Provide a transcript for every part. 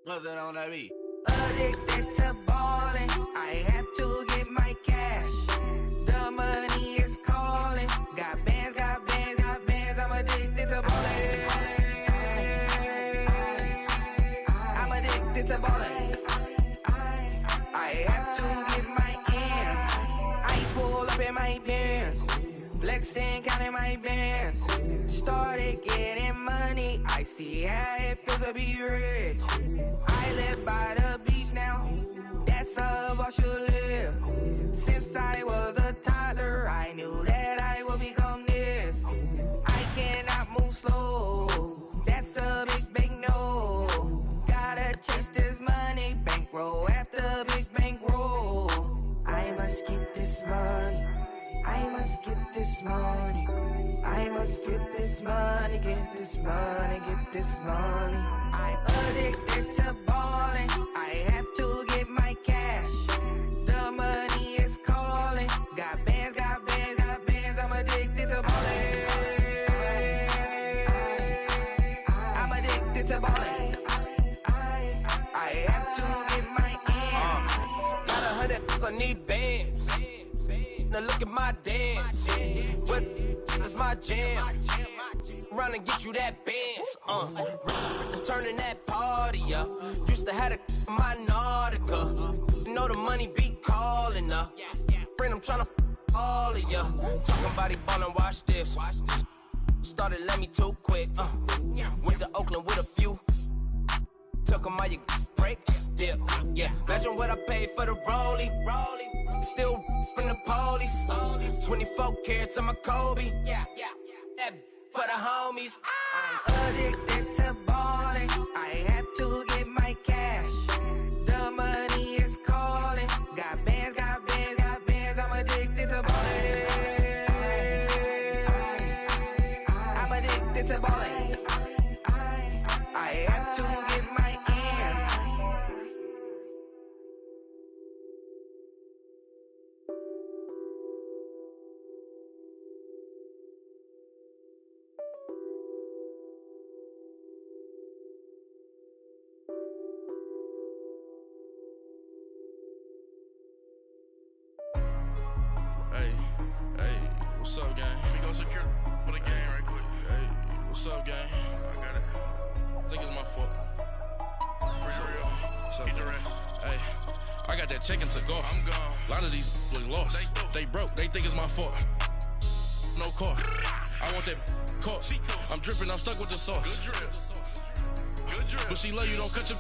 What's that on that beat? Addicted to ballin', I have to get my cash. The money is calling. Got bands, got bands, got bands. I'm addicted to ballin'. I'm addicted to ballin'. I have to get my ends. I pull up in my bands, flexing, counting my bands. Started getting money. I see how it feels to be rich. I live by the beach now. That's how I should live. Since I was a toddler, I knew that I would become this. I cannot move slow. That's a big no. Gotta chase this money, bankroll after big bankroll. I must get this money. I must get this money. I must get this money, get this money, get this money. I'm addicted to ballin'. I have to get my cash. The money is calling. Got bands, got bands, got bands. I'm addicted to ballin'. I'm addicted to ballin'. I have to get my ends. Got 100, I need bands. Now look at my dance. What is my jam? Run and get you that bands. Turning that party up. Used to have a my Nautica. You know the money be calling up. Friend, I'm tryna all of ya. Talking about he ballin', watch this. Started let me too quick. Went to Oakland with a few. Took 'em all you break. Yeah. Imagine what I paid for the rollie. Still from the police. 24 carats on my Kobe. That for the homies. I'm addicted to ballin'. I have to get my cash. The money is calling. Got bands, got bands, got bands. I'm addicted to ballin'. I'm addicted to ballin'. I have to get my ends. Hey, what's up, gang? Let me go secure for the game right quick. Hey, what's up, gang? I got it. I think it's my fault. For real. What's up, Get the gang? rest. Hey, I got that chicken to go. I'm gone. A lot of these look lost. They broke, they think it's my fault. No car. I want that caught. I'm dripping, I'm stuck with the sauce. Good drip. Good drip. But she love you, don't cut your.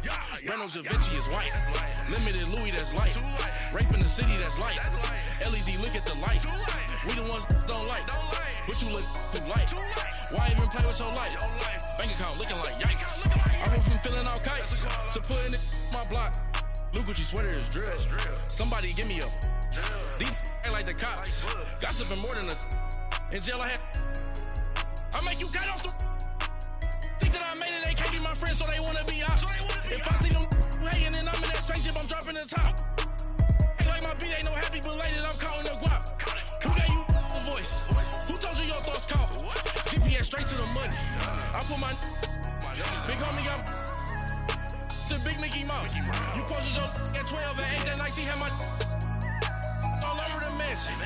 Yeah. Reynolds Da Vinci is white. That's light. Limited Louis, that's light. Too light. Rape in the city, that's light. That's light. LED, look at the lights. Too light. We the ones don't like. Don't like. But you look too light. Too light. Why even play with your life? Your life. Bank account looking like yikes. Looking like I went from filling out kites That's a call. to putting it my block. New Gucci sweater is drill. That's drill. Somebody give me a. Drill. These ain't like the cops. Like bullets. Gossiping more than a. In jail I had. I make you cut off the. Think that I made it, they can't be my friends, so they wanna be ops. If I see them hating and I'm in that spaceship, I'm dropping the top. Ain't like my beat ain't no happy belated, I'm counting the guap. Who gave you a voice? Who told you your thoughts count? GPS straight to the money. I put my big homie got the big Mickey Mouse. You posted your at 12 and 8 that night, she had my all over the mansion.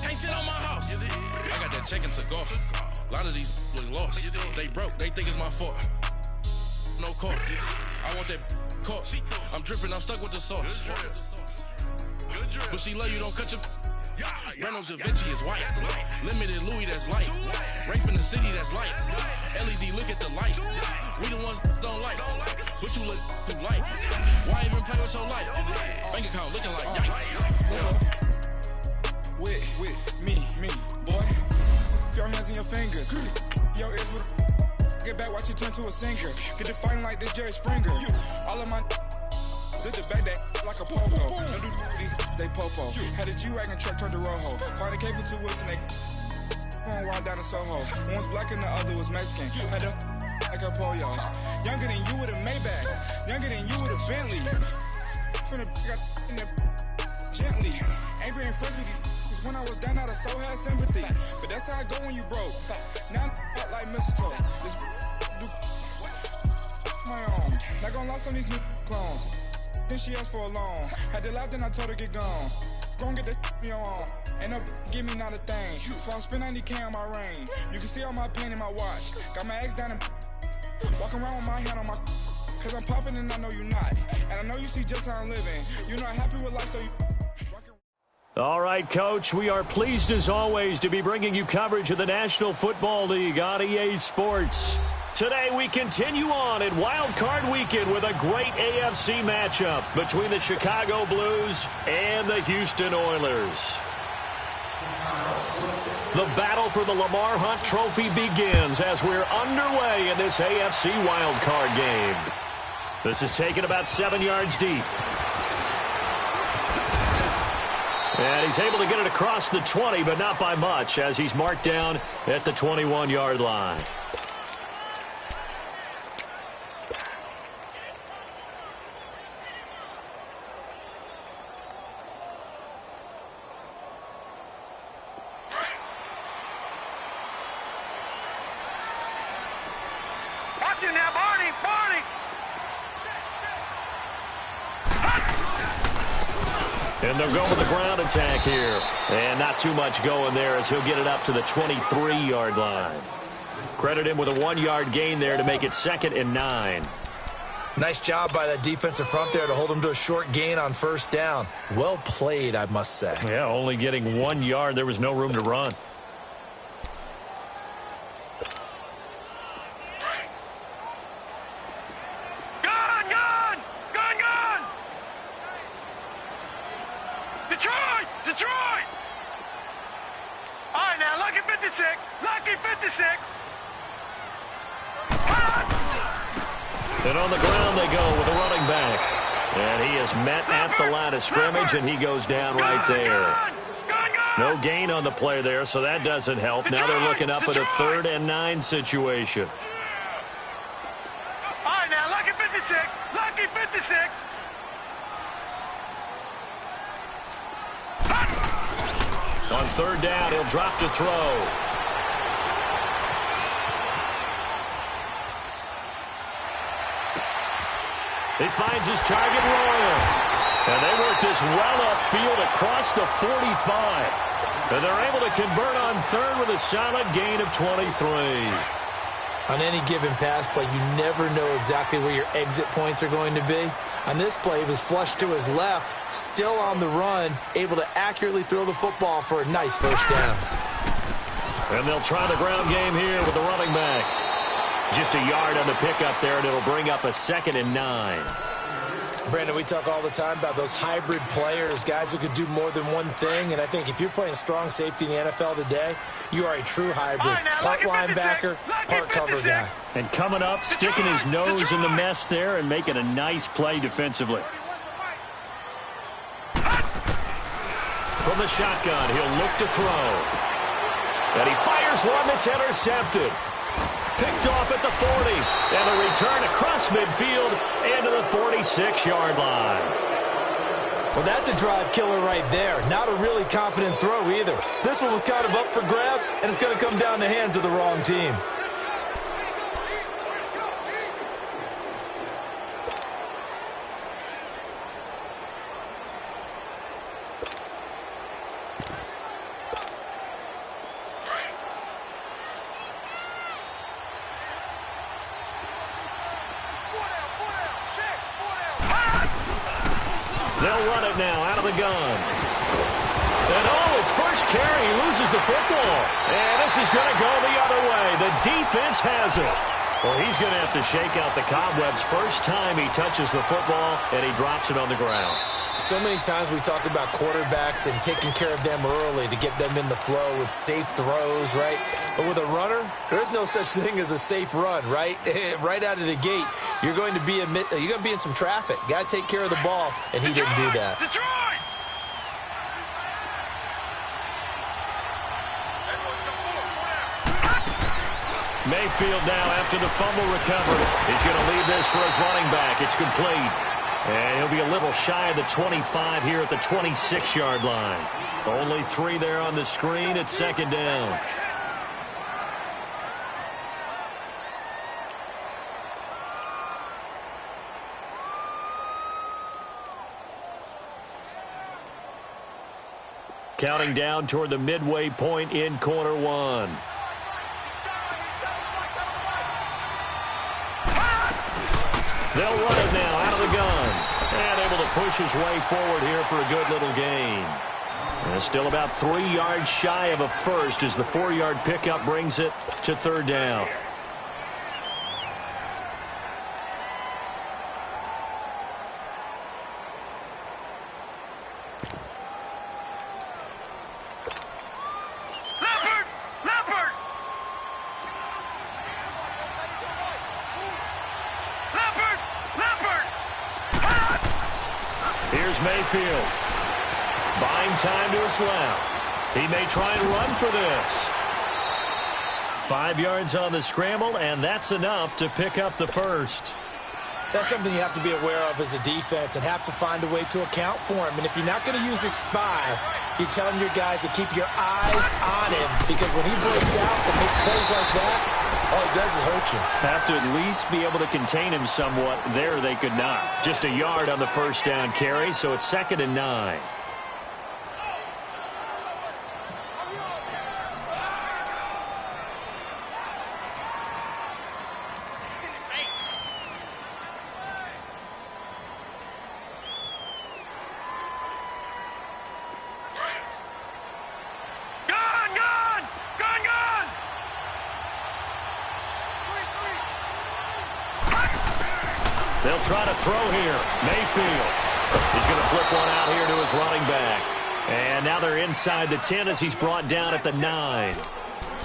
Can't sit on my house. I got that check into golf. A lot of these look lost. They broke, they think it's my fault. No car. I want that caught. I'm dripping, I'm stuck with the sauce. Good drip. But she love you, don't cut your. Yeah. Reynolds Da Vinci is white. That's light. Limited Louis, that's light. Too light. Rape in the city, that's light. LED, look at the lights. Too light. We the ones don't like. Don't like us. But you look too light. Why even play with your life? Bank account looking like yikes. With me, boy. Your hands and your fingers. Your ears with get back, watch you turn to a singer. Get to fighting like this Jerry Springer. All of my zit the back that like a popo. Don't do these, they popo. Had a G-Wagon truck turned to Rojo. Find a cable 2 wheels and they going wild down in Soho. One was black and the other was Mexican. Had a like a pollo. Younger than you with a Maybach. Younger than you with a Bentley. From the got in the gently. Angry and fresh with these. When I was down out of so had sympathy. But that's how I go when you broke. Now I'm out like mistletoe. This do my own. Not gon' lost on these new clones. Then she asked for a loan. Had to laugh, then I told her get gone. Gon' get that me on. Ain't no give me not a thing. So I spend 90K on my ring. You can see all my pain in my watch. Got my ex down and walking around with my hand on my. Cause I'm popping and I know you not. And I know you see just how I'm living. You're not happy with life, so you. All right, Coach, we are pleased as always to be bringing you coverage of the National Football League on EA Sports. Today we continue on in Wild Card Weekend with a great AFC matchup between the Chicago Blues and the Houston Oilers. The battle for the Lamar Hunt Trophy begins as we're underway in this AFC Wild Card game. This is taken about 7 yards deep. And he's able to get it across the 20, but not by much, as he's marked down at the 21-yard line. Watch it now, Barney! And they'll go with the ground attack here. And not too much going there as he'll get it up to the 23-yard line. Credit him with a 1-yard gain there to make it 2nd and 9. Nice job by that defensive front there to hold him to a short gain on first down. Well played, I must say. Yeah, only getting 1 yard. There was no room to run. Detroit! All right, now, lucky 56. And on the ground they go with a running back. And he is met at the line of scrimmage, and he goes down right there. No gain on the play there, so that doesn't help. Now they're looking up at a 3rd and 9 situation. All right, now, lucky 56. On 3rd down, he'll drop to throw. He finds his target, Royal. And they work this well upfield across the 45. And they're able to convert on 3rd with a solid gain of 23. On any given pass play, you never know exactly where your exit points are going to be. On this play, he was flushed to his left, still on the run, able to accurately throw the football for a nice first down. And they'll try the ground game here with the running back. Just a yard on the pickup there, and it'll bring up a 2nd and 9. Brandon, we talk all the time about those hybrid players, guys who could do more than one thing, and I think if you're playing strong safety in the NFL today, you are a true hybrid. Part linebacker, part cover guy. And coming up, sticking his nose in the mess there and making a nice play defensively. From the shotgun, he'll look to throw. And he fires one that's intercepted. Picked off at the 40. And a return across midfield and to the 46-yard line. Well, that's a drive killer right there. Not a really confident throw either. This one was kind of up for grabs, and it's going to come down the hands of the wrong team. They'll run it now out of the gun. And his first carry, he loses the football. And this is going to go the other way. The defense has it. Well, he's going to have to shake out the cobwebs first time he touches the football, and he drops it on the ground. So many times we talked about quarterbacks and taking care of them early to get them in the flow with safe throws, right? But with a runner, there is no such thing as a safe run, right? Right out of the gate, you're going to be in some traffic. Got to take care of the ball, and he didn't do that. Mayfield now, after the fumble recovered, he's going to leave this for his running back. It's complete. And he'll be a little shy of the 25 here at the 26-yard line. Only 3 there on the screen. It's 2nd down. Counting down toward the midway point in quarter one. They'll run it now out of the gun. And able to push his way forward here for a good little gain. And still about 3 yards shy of a first as the 4-yard pickup brings it to third down. Here's Mayfield. Buying time to his left. He may try and run for this. 5 yards on the scramble, and that's enough to pick up the first. That's something you have to be aware of as a defense and have to find a way to account for him. And if you're not going to use a spy, you're telling your guys to keep your eyes on him, because when he breaks out and makes plays like that, all it does is hurt you. Have to at least be able to contain him somewhat. There they could not. Just a yard on the first down carry, so it's 2nd and 9. They'll try to throw here. Mayfield. He's going to flip one out here to his running back. And now they're inside the 10 as he's brought down at the 9.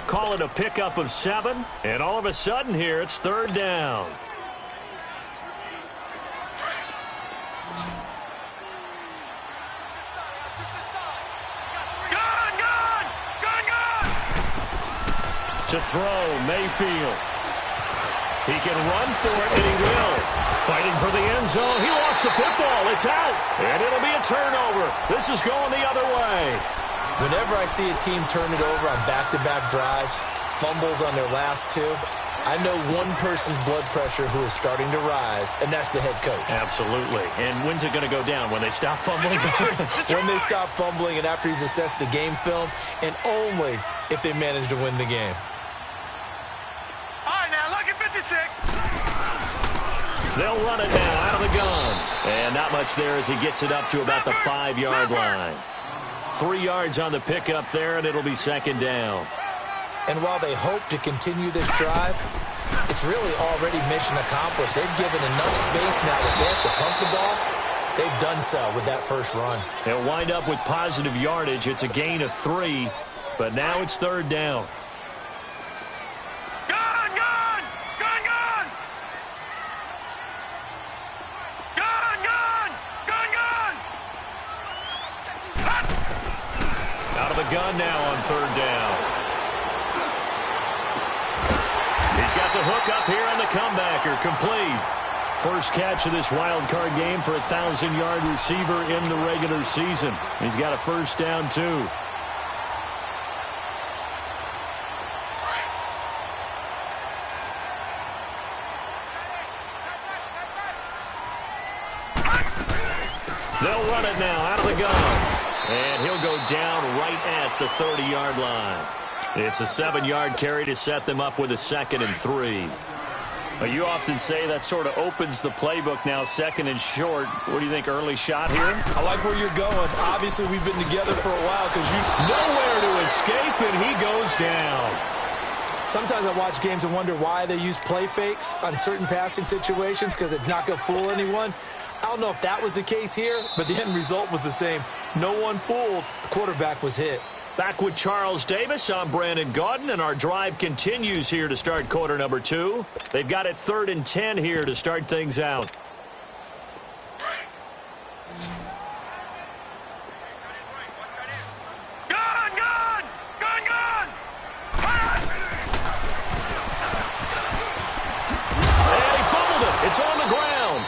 Call it a pickup of 7. And all of a sudden here, it's third down. To throw, Mayfield. He can run for it, and he will. Fighting for the end zone. He lost the football. It's out. And it'll be a turnover. This is going the other way. Whenever I see a team turn it over on back-to-back drives, fumbles on their last 2, I know one person's blood pressure who is starting to rise, and that's the head coach. Absolutely. And when's it going to go down? When they stop fumbling? When they stop fumbling and after he's assessed the game film, and only if they manage to win the game. All right, now look at 56. They'll run it now out of the gun. And not much there as he gets it up to about the 5-yard line. 3 yards on the pickup there, and it'll be 2nd down. And while they hope to continue this drive, it's really already mission accomplished. They've given enough space now that they have to pump the ball. They've done so with that first run. They'll wind up with positive yardage. It's a gain of 3, but now it's third down. Gun now on third down. He's got the hook up here on the comebacker. Complete. First catch of this wild card game for a 1,000-yard receiver in the regular season. He's got a first down, too. They'll run it now out of the gun. And he'll go down right at the 30-yard line. It's a 7-yard carry to set them up with a 2nd and 3. Well, you often say that sort of opens the playbook now, 2nd and short. What do you think, early shot here? I like where you're going. Obviously, we've been together for a while because you... Nowhere to escape, and he goes down. Sometimes I watch games and wonder why they use play fakes on certain passing situations because it's not going to fool anyone. I don't know if that was the case here, but the end result was the same. No one fooled. The quarterback was hit. Back with Charles Davis, I'm Brandon Gaudin, and our drive continues here to start quarter number 2. They've got it 3rd and 10 here to start things out. And he fumbled it. It's on the ground.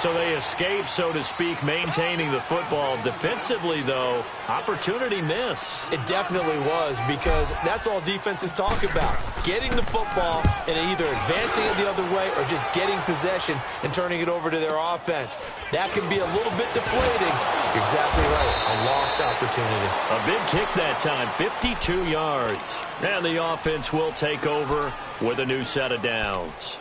So they escape, so to speak, maintaining the football. Defensively, though, opportunity miss. It definitely was, because that's all defenses talk about. Getting the football and either advancing it the other way or just getting possession and turning it over to their offense. That can be a little bit deflating. You're exactly right. A lost opportunity. A big kick that time, 52 yards. And the offense will take over with a new set of downs.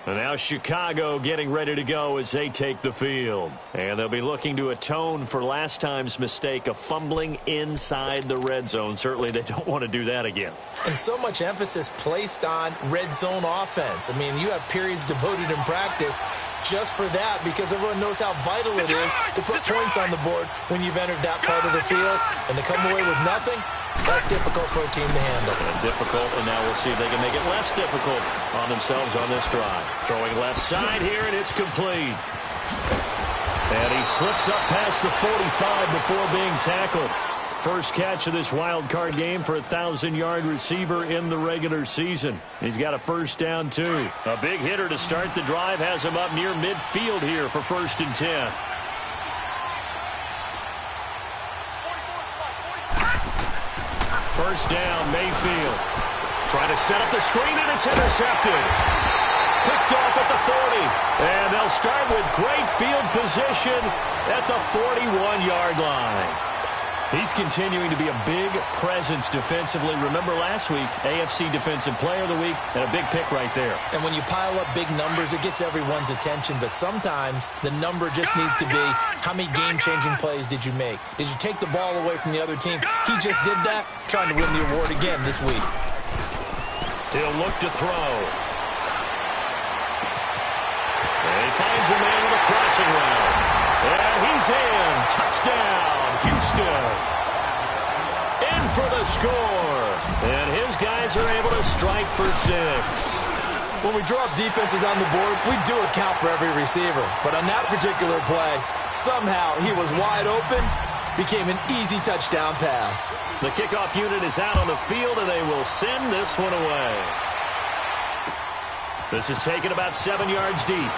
And now Chicago getting ready to go as they take the field. And they'll be looking to atone for last time's mistake of fumbling inside the red zone. Certainly they don't want to do that again. And so much emphasis placed on red zone offense. I mean, you have periods devoted in practice just for that, because everyone knows how vital it is to put points on the board when you've entered that part of the field. And to come away with nothing, that's difficult for a team to handle. And difficult, and now we'll see if they can make it less difficult on themselves on this drive. Throwing left side here, and it's complete. And he slips up past the 45 before being tackled. First catch of this wild card game for a 1,000-yard receiver in the regular season. He's got a first down, too. A big hitter to start the drive has him up near midfield here for 1st and 10. First down, Mayfield. Trying to set up the screen, and it's intercepted. Picked off at the 40. And they'll start with great field position at the 41-yard line. He's continuing to be a big presence defensively. Remember last week, AFC Defensive Player of the Week, and a big pick right there. And when you pile up big numbers, it gets everyone's attention. But sometimes the number just needs to be, how many game-changing plays did you make? Did you take the ball away from the other team? He just did that, trying to win the award again this week. He'll look to throw. And he finds a man with a crossing route. And he's in. Touchdown, Houston. In for the score. And his guys are able to strike for 6. When we draw up defenses on the board, we do account for every receiver. But on that particular play, somehow he was wide open, became an easy touchdown pass. The kickoff unit is out on the field, and they will send this one away. This is taken about 7 yards deep.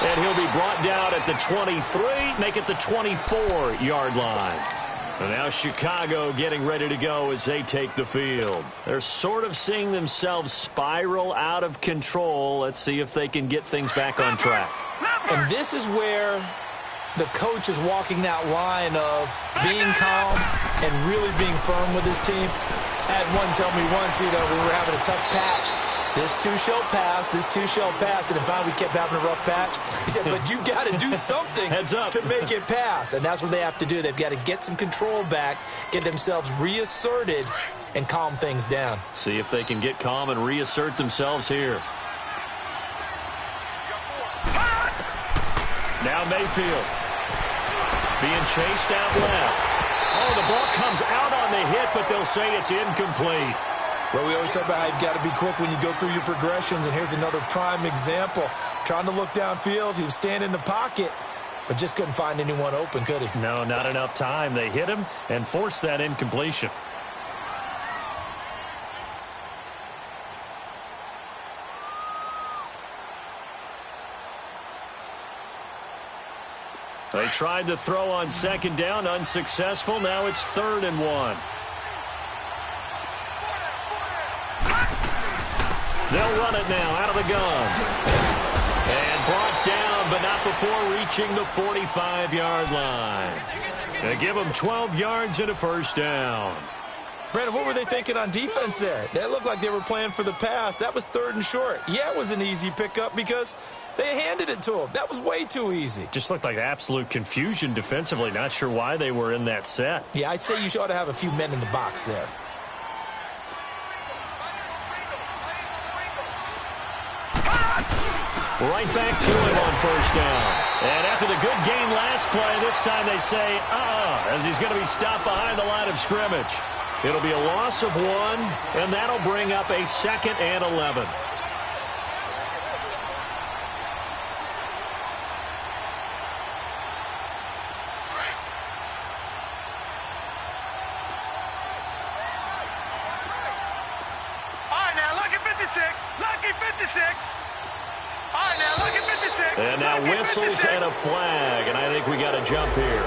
And he'll be brought down at the 23, make it the 24-yard line. And now Chicago getting ready to go as they take the field. They're sort of seeing themselves spiral out of control. Let's see if they can get things back on track. And this is where the coach is walking that line of being calm and really being firm with his team. I had one tell me once, we were having a tough patch. This too shall pass, this too shall pass. And finally we kept having a rough patch. He said, but you got to do something to make it pass. And that's what they have to do. They've got to get some control back, get themselves reasserted, and calm things down. See if they can get calm and reassert themselves here. Now Mayfield being chased out left. Oh, the ball comes out on the hit, but they'll say it's incomplete. Well, we always talk about how you've got to be quick when you go through your progressions, and here's another prime example. Trying to look downfield, he was standing in the pocket, but just couldn't find anyone open, could he? No, not enough time. They hit him and forced that incompletion. They tried to throw on second down, unsuccessful. Now it's 3rd and 1. They'll run it now out of the gun. And brought down, but not before reaching the 45-yard line. They give them 12 yards and a first down. Brandon, what were they thinking on defense there? That looked like they were playing for the pass. That was 3rd and short. Yeah, it was an easy pickup because they handed it to him. That was way too easy. Just looked like absolute confusion defensively. Not sure why they were in that set. Yeah, I'd say you ought to have a few men in the box there. Right back to him on first down. And after the good gain last play, this time they say, as he's going to be stopped behind the line of scrimmage. It'll be a loss of 1, and that'll bring up a 2nd and 11. All right, now, lucky 56. Lucky 56. right, now look at 56. And now whistles and a flag, and I think we got a jump here.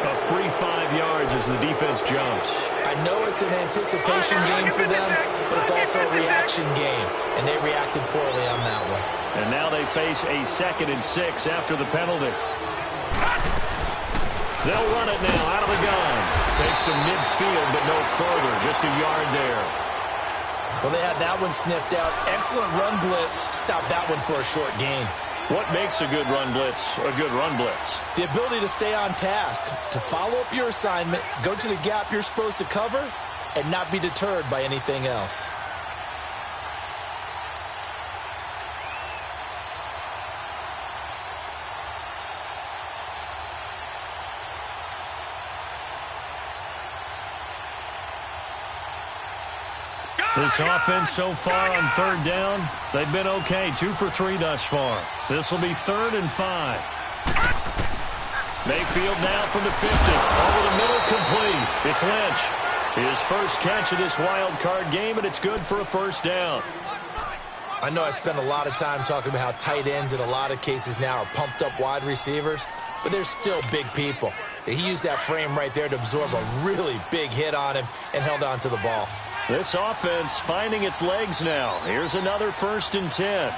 A free 5 yards as the defense jumps. I know it's an anticipation game for them, but it's also a reaction game, and they reacted poorly on that one. And now they face a 2nd and 6 after the penalty. They'll run it now out of the gun. Takes to midfield, but no further. Just a yard there. Well, they had that one sniffed out. Excellent run blitz. Stopped that one for a short gain. What makes a good run blitz a good run blitz? The ability to stay on task, to follow up your assignment, go to the gap you're supposed to cover, and not be deterred by anything else. This offense so far on 3rd down, they've been okay. 2 for 3 thus far. This will be 3rd and 5. Mayfield now from the 50. Over the middle, complete. It's Lynch. His first catch of this wild card game, and it's good for a 1st down. I know I spend a lot of time talking about how tight ends in a lot of cases now are pumped up wide receivers, but they're still big people. He used that frame right there to absorb a really big hit on him and held on to the ball. This offense finding its legs now. Here's another 1st and 10.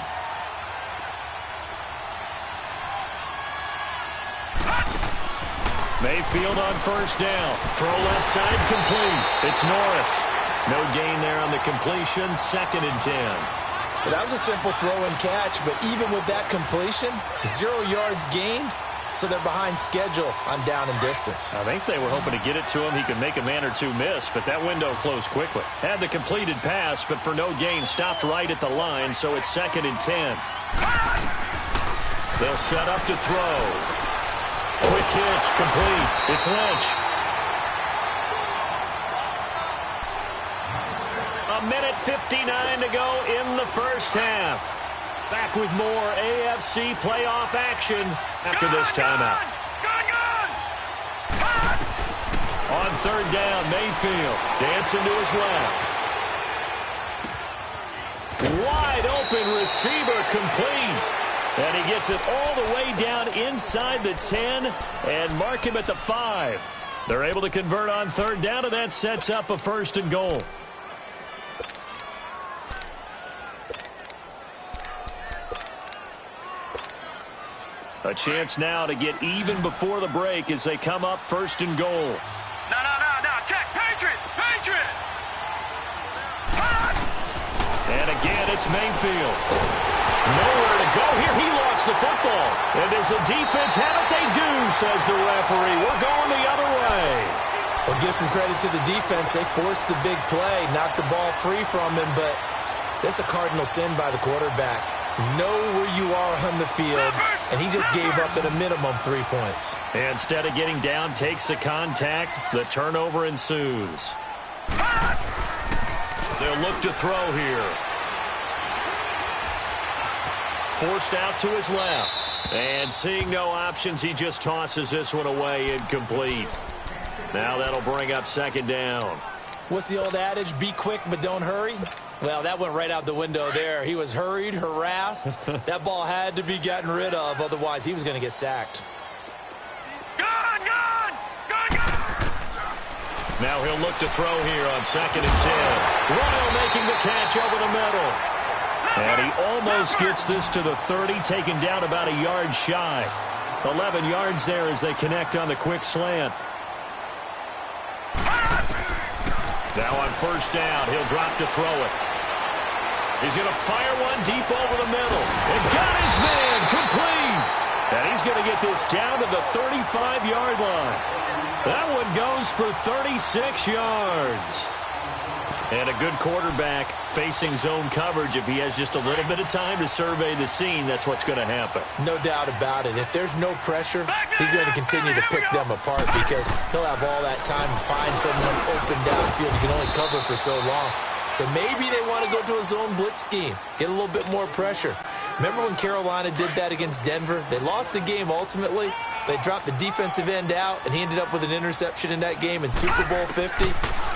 Mayfield on 1st down. Throw left side, complete. It's Norris. No gain there on the completion. 2nd and 10. Well, that was a simple throw and catch, but even with that completion, 0 yards gained. So they're behind schedule on down and distance. I think they were hoping to get it to him. He could make a man or two miss, but that window closed quickly. Had the completed pass, but for no gain, stopped right at the line, so it's 2nd and 10. They'll set up to throw. Quick hitch, complete. It's Lynch. A minute 59 to go in the 1st half. Back with more AFC playoff action after this timeout. On 3rd down, Mayfield dancing to his left. Wide open receiver, complete. And he gets it all the way down inside the 10 and mark him at the 5. They're able to convert on 3rd down, and that sets up a 1st and goal. A chance now to get even before the break as they come up 1st and goal. No. Check. Patriot. And again, it's Mayfield. Nowhere to go here. He lost the football. And does the defense have it? They do, says the referee. We're going the other way. Well, give some credit to the defense. They forced the big play, knocked the ball free from him, but that's a cardinal sin by the quarterback. Know where you are on the field, and he just gave up at a minimum 3 points. Instead of getting down, takes the contact. The turnover ensues. They'll look to throw here. Forced out to his left. And seeing no options, he just tosses this one away, incomplete. Now that'll bring up 2nd down. What's the old adage? Be quick, but don't hurry. Well, that went right out the window there. He was hurried, harassed. That ball had to be gotten rid of, otherwise he was going to get sacked. Now he'll look to throw here on 2nd and 10. Royal making the catch over the middle. And he almost gets this to the 30, taken down about a yard shy. 11 yards there as they connect on the quick slant. Now on 1st down, he'll drop to throw it. He's going to fire one deep over the middle. And got his man, complete. And he's going to get this down to the 35-yard line. That one goes for 36 yards. And a good quarterback facing zone coverage. If he has just a little bit of time to survey the scene, that's what's going to happen. No doubt about it. If there's no pressure, he's going to continue to pick them apart because he'll have all that time to find someone open downfield. He can only cover for so long. So maybe they want to go to a zone blitz scheme, get a little bit more pressure. Remember when Carolina did that against Denver? They lost the game ultimately. They dropped the defensive end out, and he ended up with an interception in that game in Super Bowl 50.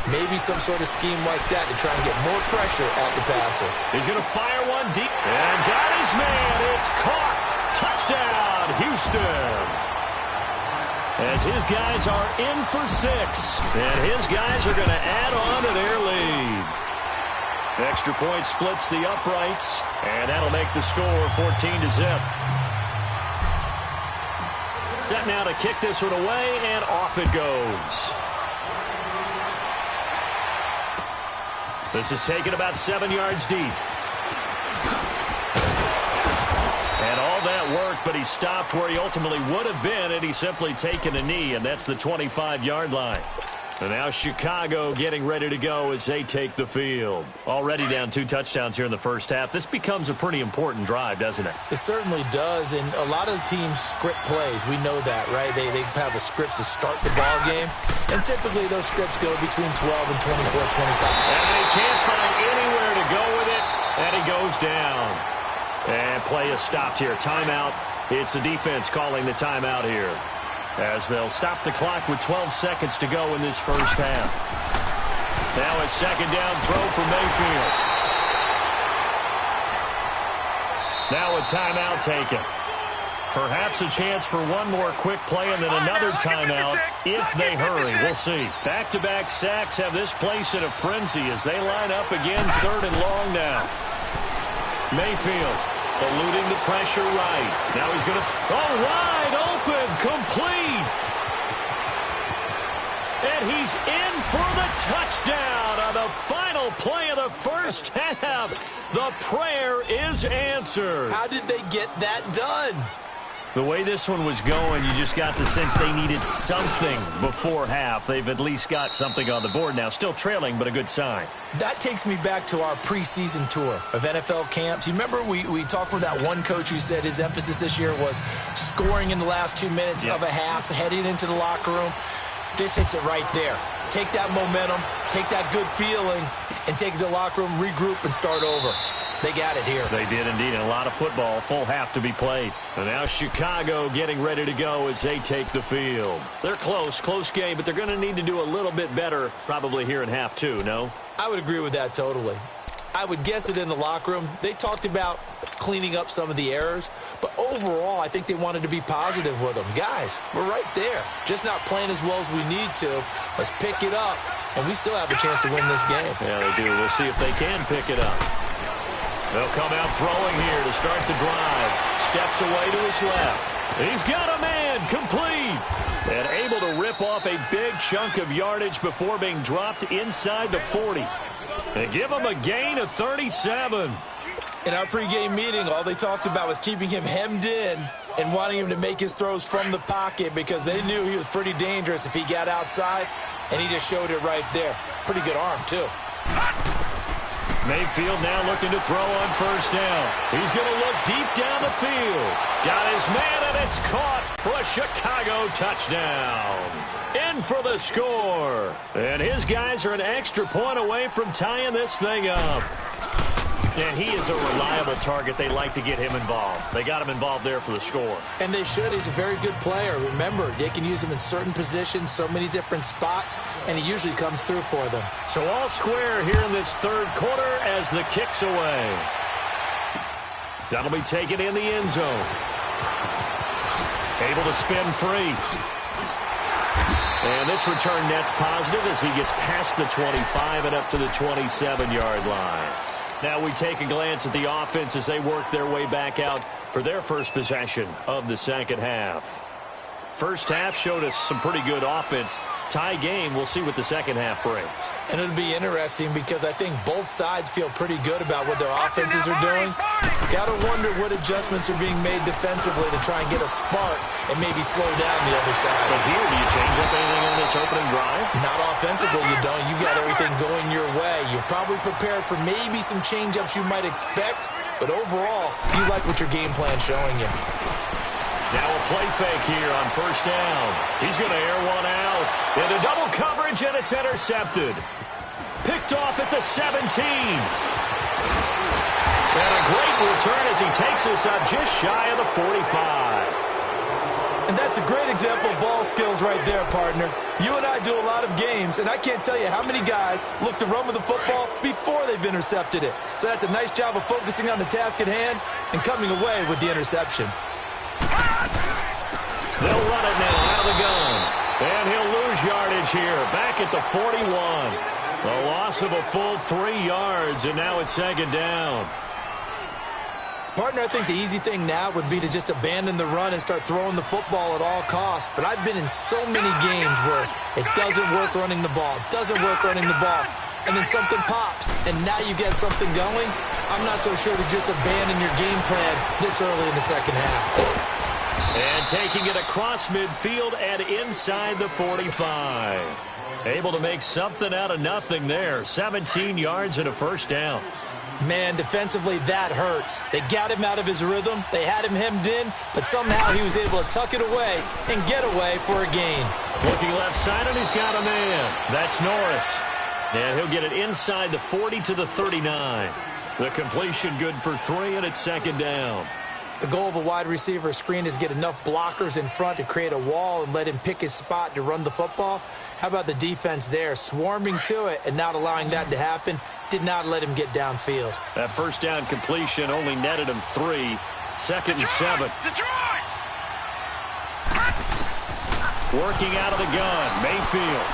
Maybe some sort of scheme like that to try and get more pressure at the passer. He's going to fire one deep. And got his man. It's caught. Touchdown, Houston. As his guys are in for 6. And his guys are going to add on to their lead. Extra point splits the uprights. And that'll make the score 14-0. Set now to kick this one away, and off it goes. This is taken about 7 yards deep. And all that work, but he stopped where he ultimately would have been, and he's simply taken a knee, and that's the 25-yard line. And now Chicago getting ready to go as they take the field. Already down 2 touchdowns here in the first half. This becomes a pretty important drive, doesn't it? It certainly does, and a lot of the teams script plays. We know that, right? They have a script to start the ball game, and typically those scripts go between 12 and 24, 25. And they can't find anywhere to go with it, and he goes down. And play is stopped here. Timeout. It's the defense calling the timeout here, as they'll stop the clock with 12 seconds to go in this first half. Now a second down throw for Mayfield. Now a timeout taken. Perhaps a chance for one more quick play and then another timeout if they hurry. We'll see. Back-to-back sacks have this place in a frenzy as they line up again, 3rd and long now. Mayfield eluding the pressure right. Now he's going to wide open, complete. And he's in for the touchdown on the final play of the first half. The prayer is answered. How did they get that done? The way this one was going, you just got the sense they needed something before half. They've at least got something on the board now. Still trailing, but a good sign. That takes me back to our preseason tour of NFL camps. You remember we talked with that one coach who said his emphasis this year was scoring in the last 2 minutes of a half, heading into the locker room. This hits it right there. Take that momentum, take that good feeling, and take it to the locker room, regroup, and start over. They got it here. They did indeed. And a lot of football, full half to be played. And now Chicago getting ready to go as they take the field. They're close game, but they're going to need to do a little bit better probably here in half 2, no? I would agree with that totally. I would guess it in the locker room. They talked about cleaning up some of the errors, but overall, I think they wanted to be positive with them. Guys, we're right there. Just not playing as well as we need to. Let's pick it up, and we still have a chance to win this game. Yeah, they do. We'll see if they can pick it up. They'll come out throwing here to start the drive. Steps away to his left. He's got a man, complete. And able to rip off a big chunk of yardage before being dropped inside the 40. They give him a gain of 37. In our pregame meeting, all they talked about was keeping him hemmed in and wanting him to make his throws from the pocket because they knew he was pretty dangerous if he got outside, and he just showed it right there. Pretty good arm, too. Mayfield now looking to throw on first down. He's going to look deep down the field. Got his man, and it's caught for a Chicago touchdown. In for the score. And his guys are an extra point away from tying this thing up. And he is a reliable target. They like to get him involved. They got him involved there for the score. And they should. He's a very good player. Remember, they can use him in certain positions, so many different spots, and he usually comes through for them. So all square here in this third quarter as the kick's away. That'll be taken in the end zone. Able to spin free. And this return net's positive as he gets past the 25 and up to the 27-yard line. Now we take a glance at the offense as they work their way back out for their first possession of the second half. First half showed us some pretty good offense. Tie game, we'll see what the second half brings. And it'll be interesting because I think both sides feel pretty good about what their offenses are doing. Got to wonder what adjustments are being made defensively to try and get a spark and maybe slow down the other side. But here, do you change up anything on this opening drive? Not offensively, you don't. You got everything going your way. You've probably prepared for maybe some change-ups you might expect, but overall, you like what your game plan's showing you. Now a play fake here on first down. He's going to air one out. Into double coverage, and it's intercepted. Picked off at the 17. And a great return as he takes us up just shy of the 45. And that's a great example of ball skills right there, partner. You and I do a lot of games, and I can't tell you how many guys look to run with the football before they've intercepted it. So that's a nice job of focusing on the task at hand and coming away with the interception. They'll run it now out of the gun. And he'll lose yardage here, back at the 41. A loss of a full 3 yards, and now it's second down. Partner, I think the easy thing now would be to just abandon the run and start throwing the football at all costs. But I've been in so many games where it doesn't work running the ball, and then something pops, and now you get something going. I'm not so sure to just abandon your game plan this early in the second half. And taking it across midfield and inside the 45. Able to make something out of nothing there. 17 yards and a first down. Man, defensively, that hurts. They got him out of his rhythm. They had him hemmed in, but somehow he was able to tuck it away and get away for a gain. Looking left side, and he's got a man. That's Norris. And he'll get it inside the 40 to the 39. The completion good for 3, and it's second down. The goal of a wide receiver screen is get enough blockers in front to create a wall and let him pick his spot to run the football. How about the defense there, swarming to it and not allowing that to happen? Did not let him get downfield. That first down completion only netted him 3. Second and 7. Detroit! Working out of the gun, Mayfield.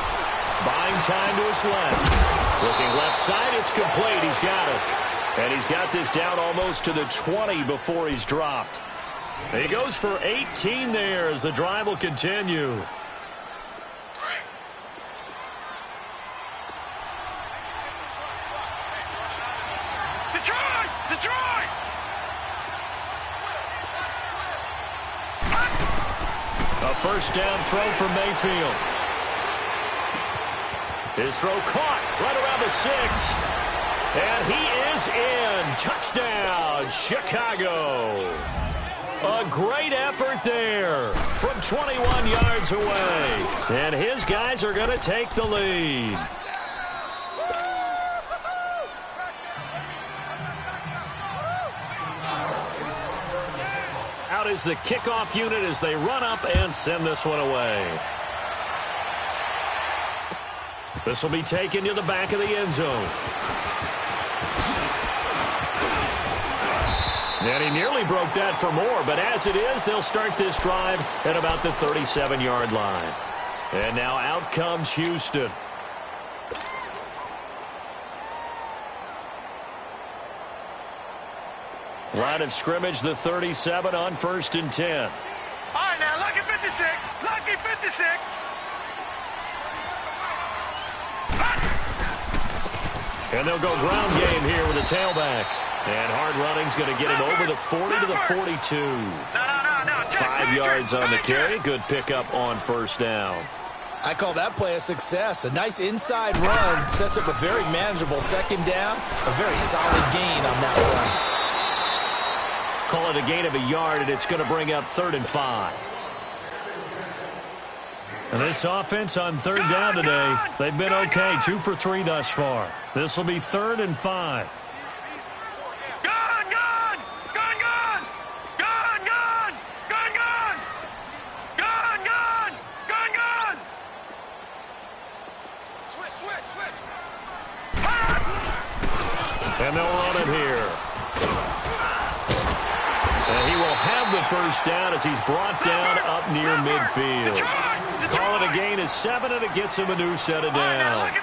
Buying time to his left. Looking left side, it's complete. He's got it. And he's got this down almost to the 20 before he's dropped. He goes for 18 there as the drive will continue. Detroit! Detroit! A first down throw from Mayfield. His throw caught right around the 6. And he is in. Touchdown, Chicago. A great effort there from 21 yards away. And his guys are going to take the lead. Out is the kickoff unit as they run up and send this one away. This will be taken to the back of the end zone. And he nearly broke that for more, but as it is, they'll start this drive at about the 37-yard line. And now out comes Houston. Line of scrimmage, the 37 on 1st and 10. All right, now, lucky 56. Lucky 56. And they'll go ground game here with a tailback. And hard running's going to get him over the 40 to the 42. No. 5 yards on the carry. Good pickup on first down. I call that play a success. A nice inside run sets up a very manageable second down. A very solid gain on that play. Call it a gain of a yard, and it's going to bring up 3rd and 5. And this offense on 3rd down today, they've been okay. 2 for 3 thus far. This will be 3rd and 5. And they'll run it here. And he will have the first down as he's brought down up near midfield. Call it a gain of 7, and it gets him a new set of downs.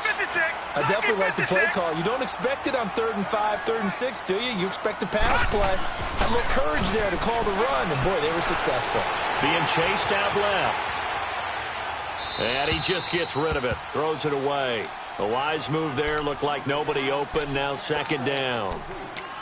I definitely like the play call. You don't expect it on 3rd and 5, 3rd and 6, do you? You expect a pass play. Had a little courage there to call the run, and boy, they were successful. Being chased out left. And he just gets rid of it. Throws it away. A wise move there. Looked like nobody open. Now 2nd down.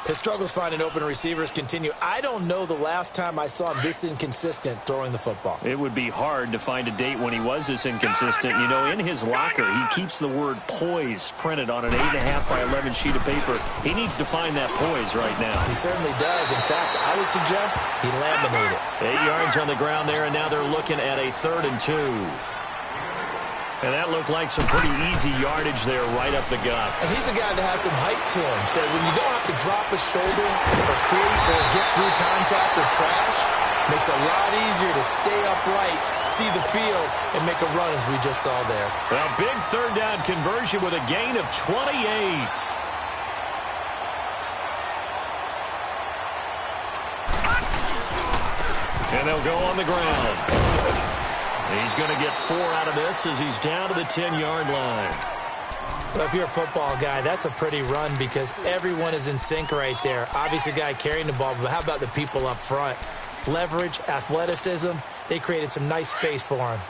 His struggles finding open receivers continue. I don't know the last time I saw him this inconsistent throwing the football. It would be hard to find a date when he was this inconsistent. You know, in his locker, he keeps the word poise printed on an 8.5 by 11 sheet of paper. He needs to find that poise right now. He certainly does. In fact, I would suggest he laminated. 8 yards on the ground there, and now they're looking at a 3rd and 2. And that looked like some pretty easy yardage there right up the gut. And he's a guy that has some height to him. So when you don't have to drop a shoulder or create or get through contact or trash, Makes it a lot easier to stay upright, see the field, and make a run as we just saw there. A big third down conversion with a gain of 28. And they'll go on the ground. He's going to get 4 out of this as he's down to the 10-yard line. Well, if you're a football guy, that's a pretty run because everyone is in sync right there. Obviously, the guy carrying the ball, but how about the people up front? Leverage, athleticism, they created some nice space for him.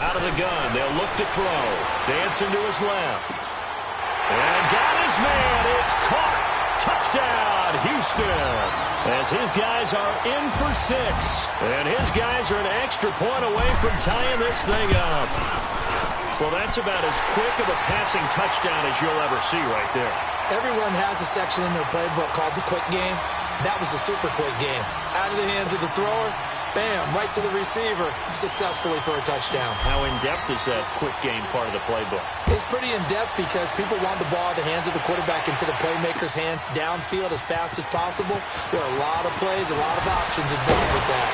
Out of the gun, they'll look to throw. Dancing to his left. And got his man. It's caught. Touchdown, Houston. As his guys are in for 6. And his guys are an extra point away from tying this thing up. Well, that's about as quick of a passing touchdown as you'll ever see right there. Everyone has a section in their playbook called the quick game. That was a super quick game. Out of the hands of the thrower, bam, right to the receiver, successfully for a touchdown. How in-depth is that quick game part of the playbook? It's pretty in-depth because people want the ball in the hands of the quarterback into the playmaker's hands downfield as fast as possible. There are a lot of plays, a lot of options involved with that.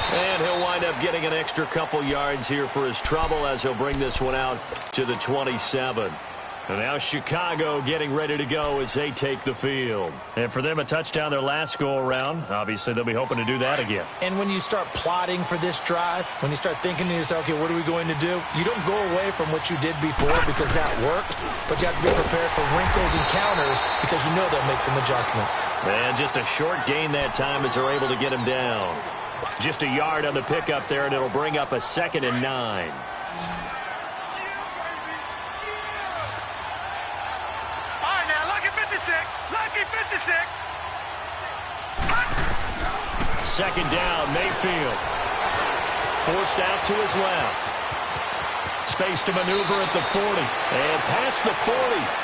And he'll wind up getting an extra couple yards here for his trouble as he'll bring this one out to the 27. And now Chicago getting ready to go as they take the field. And for them, a touchdown their last go-around. Obviously, they'll be hoping to do that again. And when you start plotting for this drive, when you start thinking to yourself, okay, what are we going to do? You don't go away from what you did before because that worked, but you have to be prepared for wrinkles and counters because you know they'll make some adjustments. And just a short gain that time as they're able to get him down. Just a yard on the pickup there, and it'll bring up a 2nd and 9. Lucky 56. Second down, Mayfield. Forced out to his left. Space to maneuver at the 40. And past the 40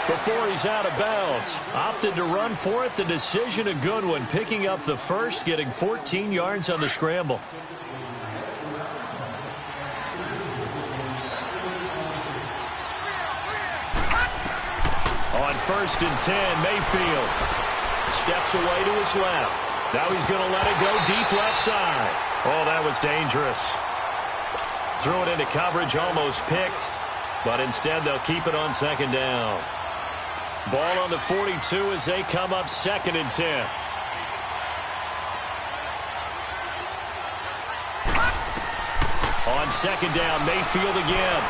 before he's out of bounds. Opted to run for it. The decision a good one. Picking up the first, getting 14 yards on the scramble. On 1st and 10, Mayfield steps away to his left. Now he's going to let it go deep left side. Oh, that was dangerous. Threw it into coverage, almost picked, but instead they'll keep it on 2nd down. Ball on the 42 as they come up 2nd and 10. On 2nd down, Mayfield again.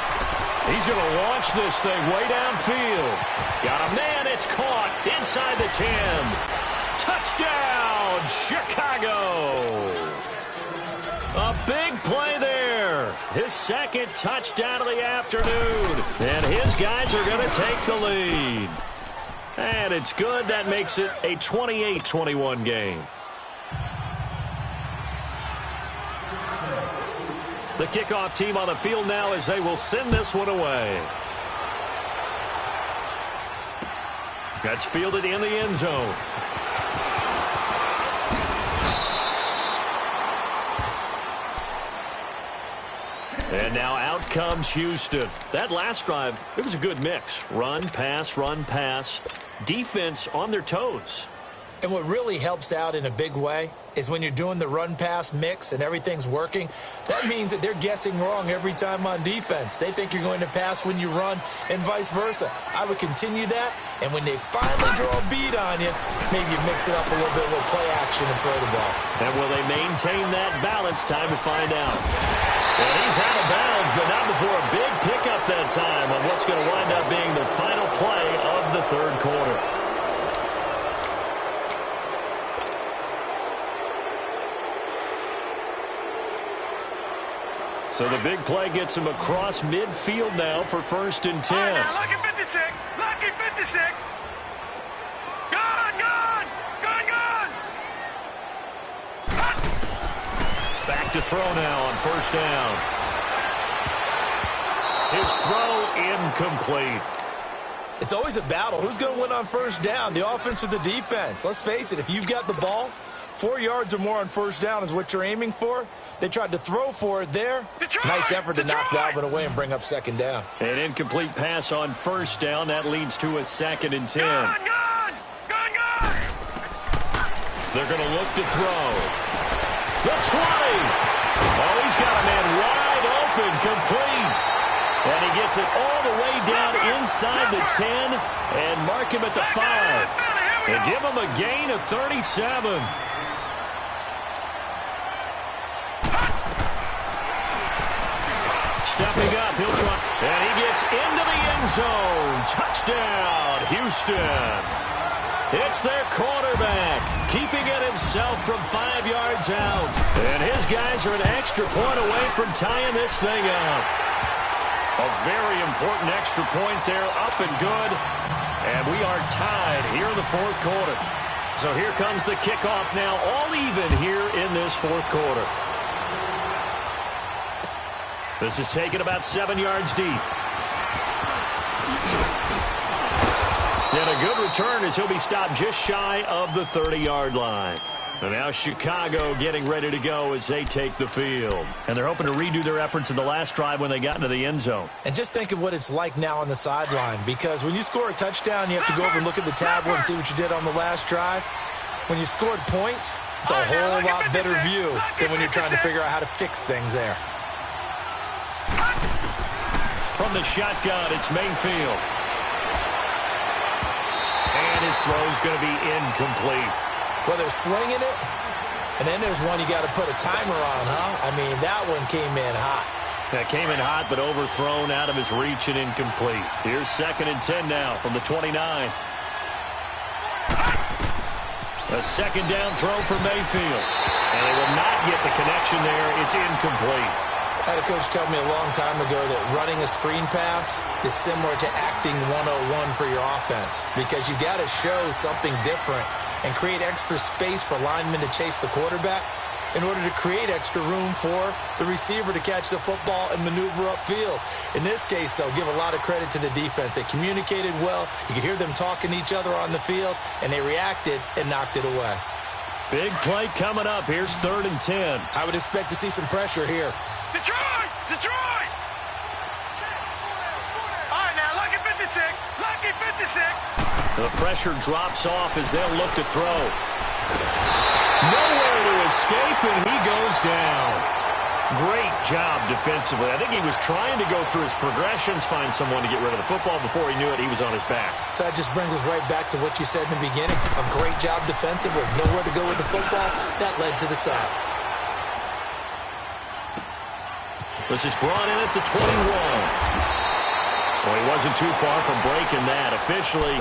He's going to launch this thing way downfield. Got a man. It's caught inside the 10. Touchdown, Chicago. A big play there. His 2nd touchdown of the afternoon. And his guys are going to take the lead. And it's good. That makes it a 28-21 game. The kickoff team on the field now as they will send this one away. That's fielded in the end zone. And now out comes Houston. That last drive, it was a good mix. Run, pass. Defense on their toes. And what really helps out in a big way is when you're doing the run-pass mix and everything's working, that means that they're guessing wrong every time on defense. They think you're going to pass when you run and vice versa. I would continue that, and when they finally draw a beat on you, maybe you mix it up a little bit with play action and throw the ball. And will they maintain that balance? Time to find out. Well, he's out of bounds, but not before a big pickup that time on what's going to wind up being the final play of the 3rd quarter. So the big play gets him across midfield now for 1st and 10. All right, now, lucky 56. Lucky 56. Gone. Back to throw now on 1st down. His throw incomplete. It's always a battle. Who's going to win on 1st down, the offense or the defense? Let's face it, if you've got the ball, 4 yards or more on 1st down is what you're aiming for. They tried to throw for it there. Nice effort to knock that one away and bring up second down. An incomplete pass on first down. That leads to a 2nd and 10. Gun! They're going to look to throw. The 20. Oh, he's got a man wide open, complete. And he gets it all the way down inside the 10 and mark him at the 5. And give him a gain of 37. Stepping up, he'll try. And he gets into the end zone. Touchdown, Houston. It's their quarterback, keeping it himself from 5 yards out. And his guys are an extra point away from tying this thing up. A very important extra point there, up and good. And we are tied here in the fourth quarter. So here comes the kickoff now, all even here in this fourth quarter. This is taken about 7 yards deep. And a good return as he'll be stopped just shy of the 30-yard line. And now Chicago getting ready to go as they take the field. And they're hoping to redo their efforts in the last drive when they got into the end zone. And just think of what it's like now on the sideline, because when you score a touchdown, you have to go over and look at the tablet and see what you did on the last drive. When you scored points, it's a whole lot better view than when you're trying to figure out how to fix things there. From the shotgun, it's Mayfield. And his throw's going to be incomplete. Well, they're slinging it, and then there's one you got to put a timer on, huh? I mean, that one came in hot. That came in hot, but overthrown out of his reach and incomplete. Here's 2nd and 10 now from the 29. A second down throw for Mayfield. And they will not get the connection there. It's incomplete. I had a coach tell me a long time ago that running a screen pass is similar to acting 101 for your offense, because you got to show something different and create extra space for linemen to chase the quarterback in order to create extra room for the receiver to catch the football and maneuver upfield. In this case, they'll give a lot of credit to the defense. They communicated well. You could hear them talking to each other on the field, and they reacted and knocked it away. Big play coming up. Here's 3rd and 10. I would expect to see some pressure here. Detroit! Detroit! All right, now, lucky 56. Lucky 56. The pressure drops off as they'll look to throw. Nowhere to escape, and he goes down. Great job defensively. I think he was trying to go through his progressions, find someone to get rid of the football. Before he knew it, he was on his back. So that just brings us right back to what you said in the beginning. A great job defensively. Nowhere to go with the football. That led to the sack. This is brought in at the 21. Well, he wasn't too far from breaking that. Officially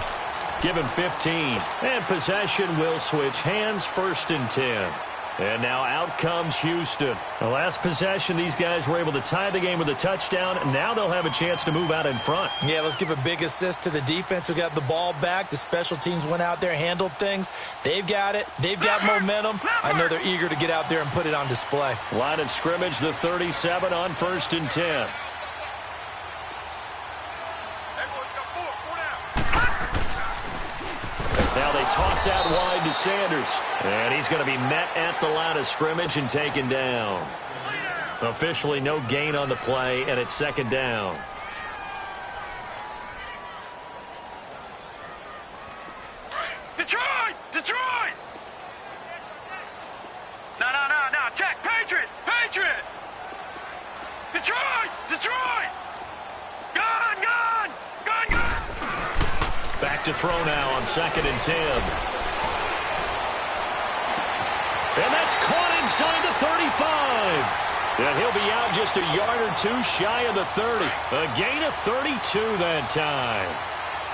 given 15. And possession will switch hands, 1st and 10. And now out comes Houston. The last possession, these guys were able to tie the game with a touchdown. Now they'll have a chance to move out in front. Yeah, let's give a big assist to the defense who got the ball back. The special teams went out there, handled things. They've got it. They've got momentum. I know they're eager to get out there and put it on display. Line of scrimmage, the 37 on 1st and 10. Now they toss out wide to Sanders. And he's going to be met at the line of scrimmage and taken down. Officially no gain on the play, and it's 2nd down. Detroit! Detroit! No. Check. Patriot! Patriot! Detroit! Detroit! Gun! Back to throw now on 2nd and 10. And that's caught inside the 35. And he'll be out just a yard or two shy of the 30. A gain of 32 that time.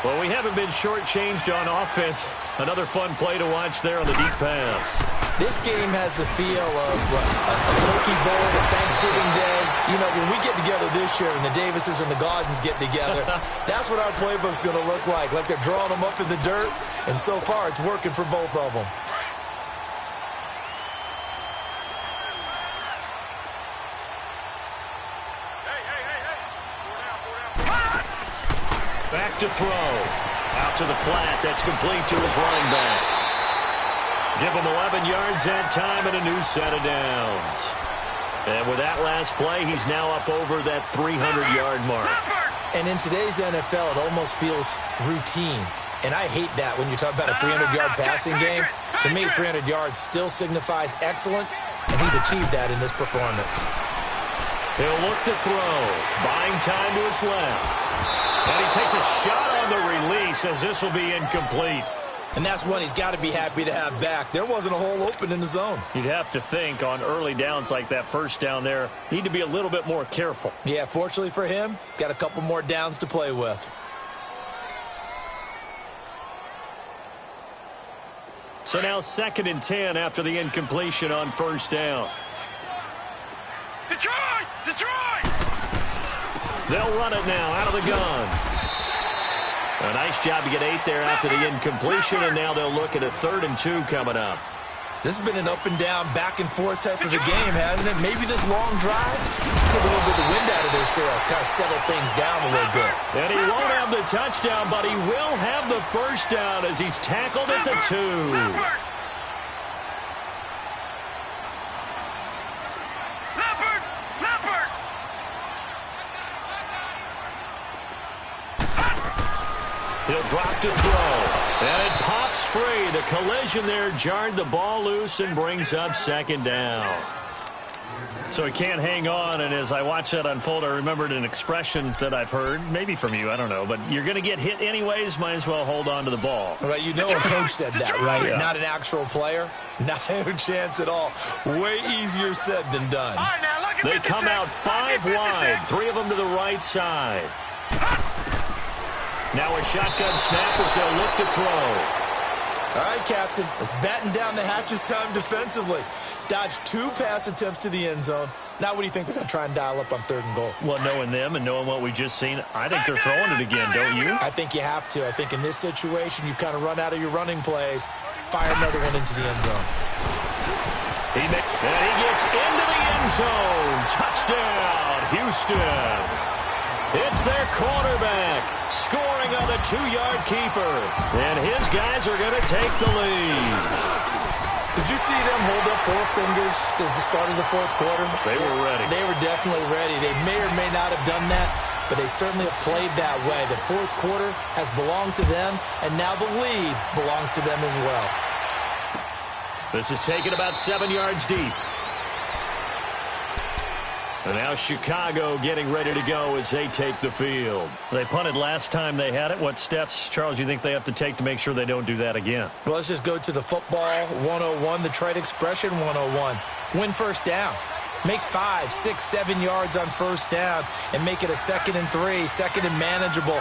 Well, we haven't been shortchanged on offense. Another fun play to watch there on the deep pass. This game has the feel of a turkey bowl, a Thanksgiving Day. You know, when we get together this year and the Davises and the Gaudens get together, that's what our playbook's going to look like they're drawing them up in the dirt. And so far, it's working for both of them. Back to throw. Out to the flat. That's complete to his running back. Give him 11 yards that time and a new set of downs. And with that last play, he's now up over that 300-yard mark. And in today's NFL, it almost feels routine. And I hate that when you talk about a 300-yard passing game. To me, 300 yards still signifies excellence, and he's achieved that in this performance. He'll look to throw. Buying time to his left. And he takes a shot on the release as this will be incomplete. And that's one he's got to be happy to have back. There wasn't a hole open in the zone. You'd have to think on early downs like that first down there, need to be a little bit more careful. Yeah, fortunately for him, got a couple more downs to play with. So now 2nd and 10 after the incompletion on first down. Detroit! Detroit! They'll run it now out of the gun. A nice job to get 8 there after the incompletion, and now they'll look at a 3rd and 2 coming up. This has been an up-and-down, back-and-forth type of a game, hasn't it? Maybe this long drive took a little bit of the wind out of their sails, kind of settled things down a little bit. And he won't have the touchdown, but he will have the first down as he's tackled at the 2. He'll drop to throw, and it pops free. The collision there jarred the ball loose and brings up 2nd down. So he can't hang on, and as I watch that unfold, I remembered an expression that I've heard, maybe from you, I don't know, but you're going to get hit anyways, might as well hold on to the ball. Right, you know a coach said that, right? Yeah. Not an actual player. Not a chance at all. Way easier said than done. All right, now look at They come out 5 wide, 3 of them to the right side. Now a shotgun snap as they'll look to throw. All right, Captain. Let's batten down the hatches time defensively. Dodged 2 pass attempts to the end zone. Now what do you think they're going to try and dial up on 3rd and goal? Well, knowing them and knowing what we just seen, I think they're throwing it again, don't you? I think you have to. I think in this situation, you've kind of run out of your running plays. Fire another one into the end zone. And he gets into the end zone. Touchdown, Houston. It's their quarterback scoring on the 2-yard keeper. And his guys are going to take the lead. Did you see them hold up 4 fingers at the start of the 4th quarter? They were ready. They were definitely ready. They may or may not have done that, but they certainly have played that way. The 4th quarter has belonged to them, and now the lead belongs to them as well. This is taken about 7 yards deep. And now Chicago getting ready to go as they take the field. They punted last time they had it. What steps, Charles, you think they have to take to make sure they don't do that again? Well, let's just go to the football 101, the trade expression 101. Win first down. Make 5, 6, 7 yards on first down and make it a 2nd and 3, 2nd and manageable.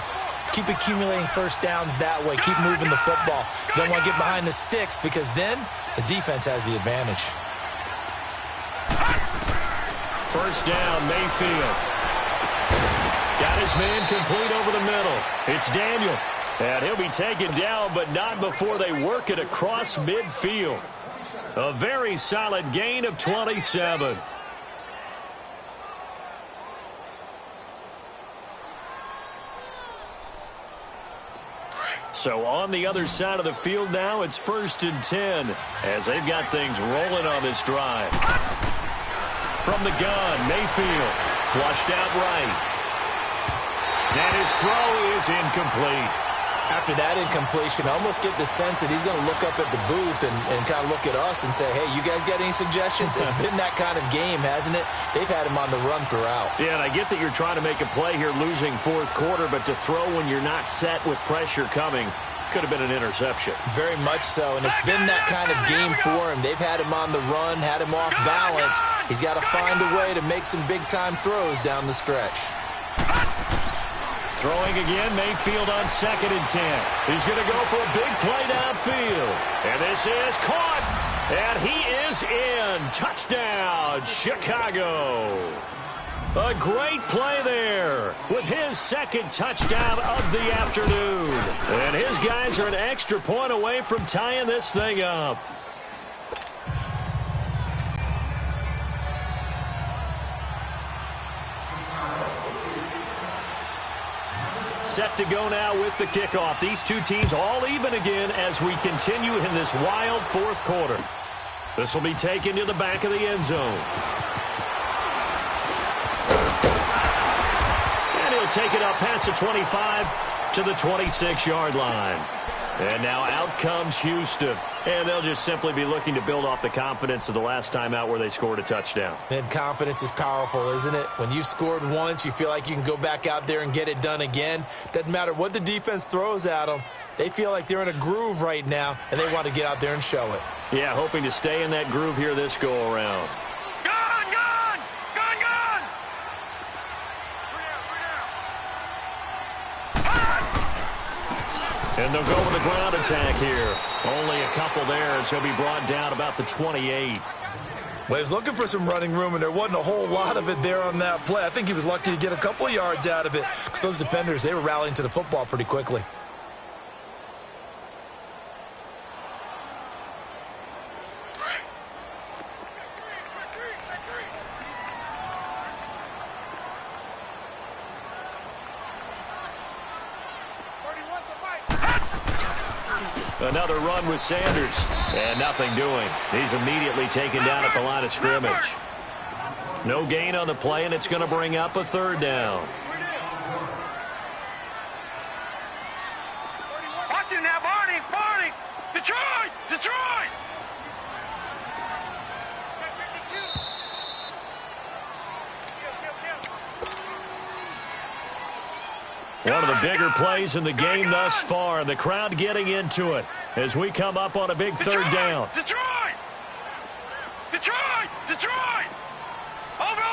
Keep accumulating first downs that way. Keep moving the football. You don't want to get behind the sticks because then the defense has the advantage. First down, Mayfield. Got his man complete over the middle. It's Daniel. And he'll be taken down, but not before they work it across midfield. A very solid gain of 27. So on the other side of the field now, it's 1st and 10 as they've got things rolling on this drive. From the gun, Mayfield flushed out right. And his throw is incomplete. After that incompletion, I almost get the sense that he's going to look up at the booth and kind of look at us and say, hey, you guys got any suggestions? It's been that kind of game, hasn't it? They've had him on the run throughout. Yeah, and I get that you're trying to make a play here losing 4th quarter, but to throw when you're not set with pressure coming could have been an interception. Very much so, and it's been that kind of game for him. They've had him on the run, had him off balance. He's got to find a way to make some big-time throws down the stretch. Throwing again, Mayfield on 2nd and 10. He's going to go for a big play downfield. And this is caught. And he is in. Touchdown, Chicago. A great play there with his 2nd touchdown of the afternoon. And his guys are an extra point away from tying this thing up. Set to go now with the kickoff. These two teams all even again as we continue in this wild 4th quarter. This will be taken to the back of the end zone. take it up past the 25 to the 26-yard line. And now out comes Houston. And they'll just simply be looking to build off the confidence of the last time out where they scored a touchdown. And confidence is powerful, isn't it? When you've scored once, you feel like you can go back out there and get it done again. Doesn't matter what the defense throws at them. They feel like they're in a groove right now, and they want to get out there and show it. Yeah, hoping to stay in that groove here this go-around. And they'll go with a ground attack here. Only a couple there as he'll be brought down about the 28. Well, he was looking for some running room, and there wasn't a whole lot of it there on that play. I think he was lucky to get a couple of yards out of it because those defenders, they were rallying to the football pretty quickly. Another run with Sanders. And nothing doing. He's immediately taken down at the line of scrimmage. No gain on the play, and it's going to bring up a third down. Watch him now, Barney! Barney! Detroit! Detroit! One of the bigger plays in the game thus far. The crowd getting into it as we come up on a big third down. Detroit! Detroit! Detroit! Over!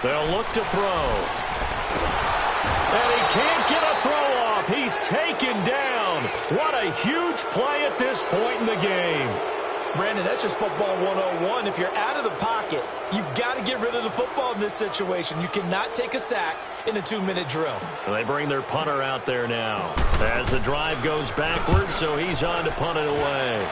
They'll look to throw. And he can't get a throw off. He's taken down. What a huge play at this point in the game. Brandon, that's just football 101. If you're out of the pocket, you've got to get rid of the football in this situation. You cannot take a sack in a 2-minute drill. And they bring their punter out there now as the drive goes backwards, so he's on to punt it away.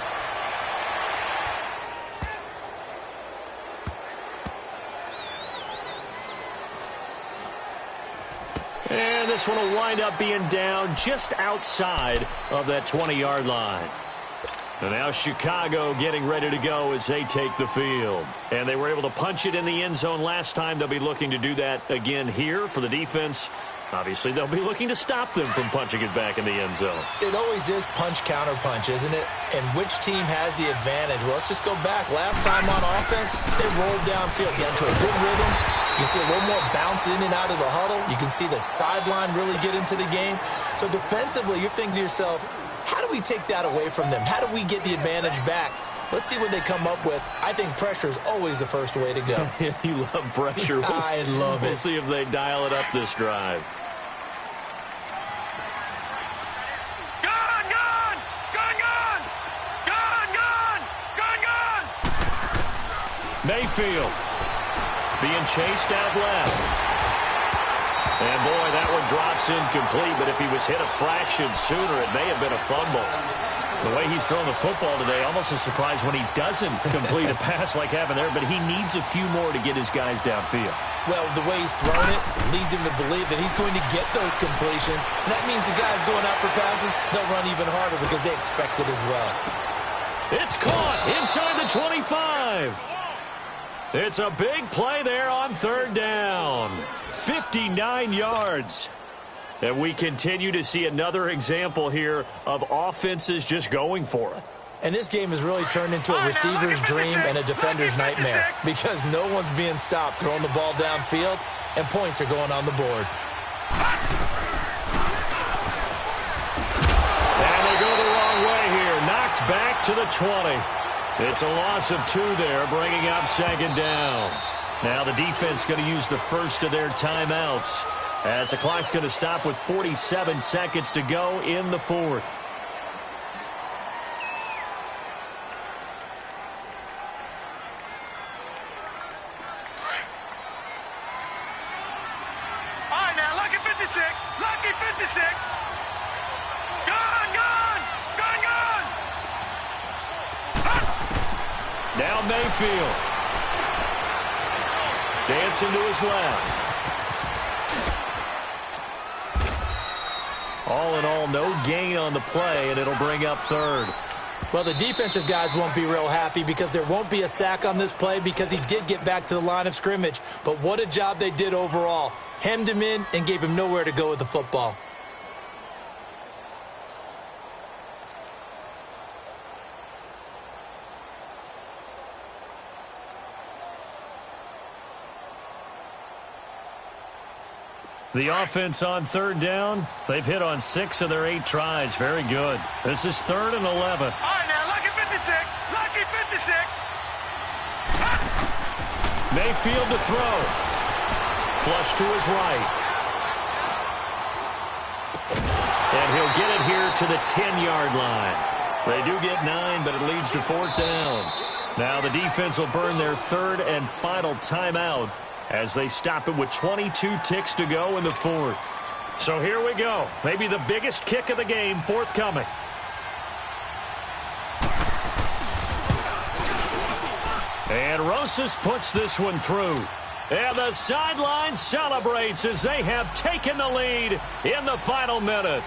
And this one will wind up being down just outside of that 20-yard line. And now Chicago getting ready to go as they take the field. And they were able to punch it in the end zone last time. They'll be looking to do that again here for the defense. Obviously, they'll be looking to stop them from punching it back in the end zone. It always is punch-counter-punch, isn't it? And which team has the advantage? Well, let's just go back. Last time on offense, they rolled downfield, get into a good rhythm. You can see a little more bounce in and out of the huddle. You can see the sideline really get into the game. So defensively, you're thinking to yourself, how do we take that away from them? How do we get the advantage back? Let's see what they come up with. I think pressure is always the first way to go. You love pressure. I love it. We'll see if they dial it up this drive. Mayfield being chased out left. And, boy, that one drops incomplete, but if he was hit a fraction sooner, it may have been a fumble. The way he's throwing the football today, almost a surprise when he doesn't complete a pass like happened there, but he needs a few more to get his guys downfield. Well, the way he's throwing it leads him to believe that he's going to get those completions. And that means the guys going out for passes, they'll run even harder because they expect it as well. It's caught inside the 25. It's a big play there on third down. 59 yards. And we continue to see another example here of offenses just going for it. And this game has really turned into a receiver's dream and a defender's nightmare because no one's being stopped throwing the ball downfield, and points are going on the board. And they go the wrong way here. Knocked back to the 20. It's a loss of 2 there, bringing up second down. Now the defense going to use the first of their timeouts as the clock's going to stop with 47 seconds to go in the fourth. All right, now, lucky 56. Lucky 56. Gone! Now Mayfield. Dancing to his left. All in all, no gain on the play, and it'll bring up third. Well, the defensive guys won't be real happy because there won't be a sack on this play because he did get back to the line of scrimmage. But what a job they did overall. Hemmed him in and gave him nowhere to go with the football. The offense on third down, they've hit on 6 of their 8 tries. Very good. This is 3rd and 11. All right, now, lucky 56. Lucky 56. Mayfield to throw. Flush to his right. And he'll get it here to the 10-yard line. They do get 9, but it leads to 4th down. Now the defense will burn their 3rd and final timeout as they stop it with 22 ticks to go in the 4th. So here we go. Maybe the biggest kick of the game forthcoming. And Rosas puts this one through. And the sideline celebrates as they have taken the lead in the final minute.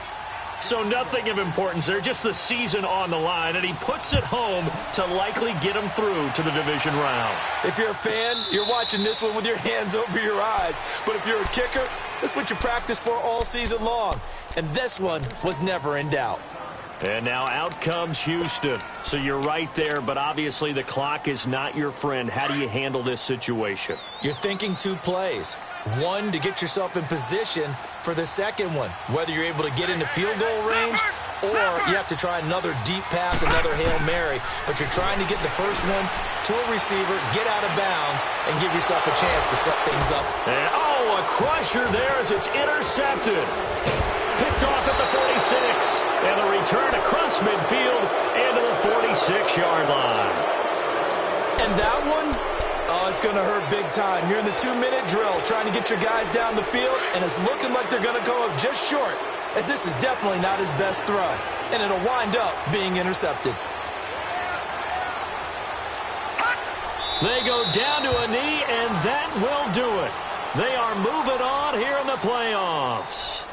So nothing of importance there, just the season on the line, and he puts it home to likely get him through to the division round. If you're a fan, you're watching this one with your hands over your eyes. But if you're a kicker, this is what you practice for all season long. And this one was never in doubt. And now out comes Houston. So you're right there, but obviously the clock is not your friend. How do you handle this situation? You're thinking 2 plays. One, to get yourself in position for the second one, whether you're able to get into field goal range or you have to try another deep pass, another Hail Mary. But you're trying to get the first one to a receiver, get out of bounds, and give yourself a chance to set things up. And, a crusher there as it's intercepted. Picked off at the 46. And the return across midfield into the 46-yard line. And that one, it's going to hurt big time. You're in the 2-minute drill trying to get your guys down the field, and it's looking like they're going to come up just short, as this is definitely not his best throw. And it'll wind up being intercepted. They go down to a knee, and that will do it. They are moving on here in the playoffs.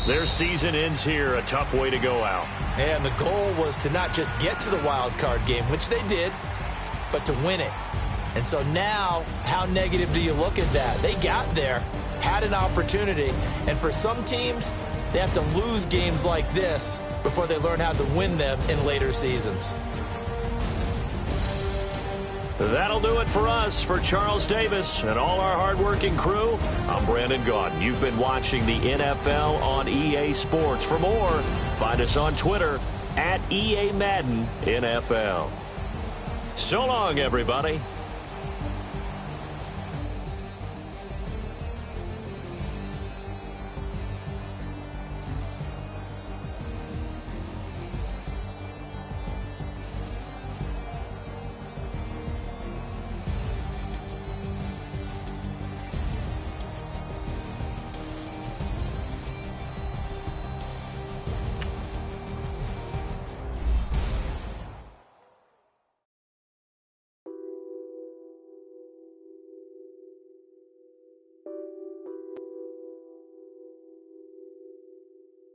Their season ends here. A tough way to go out. And the goal was to not just get to the wild card game, which they did, but to win it. And so now, how negative do you look at that? They got there, had an opportunity, and for some teams, they have to lose games like this before they learn how to win them in later seasons. That'll do it for us. For Charles Davis and all our hardworking crew, I'm Brandon Gaudin. You've been watching the NFL on EA Sports. For more, find us on Twitter at EA Madden NFL. So long, everybody.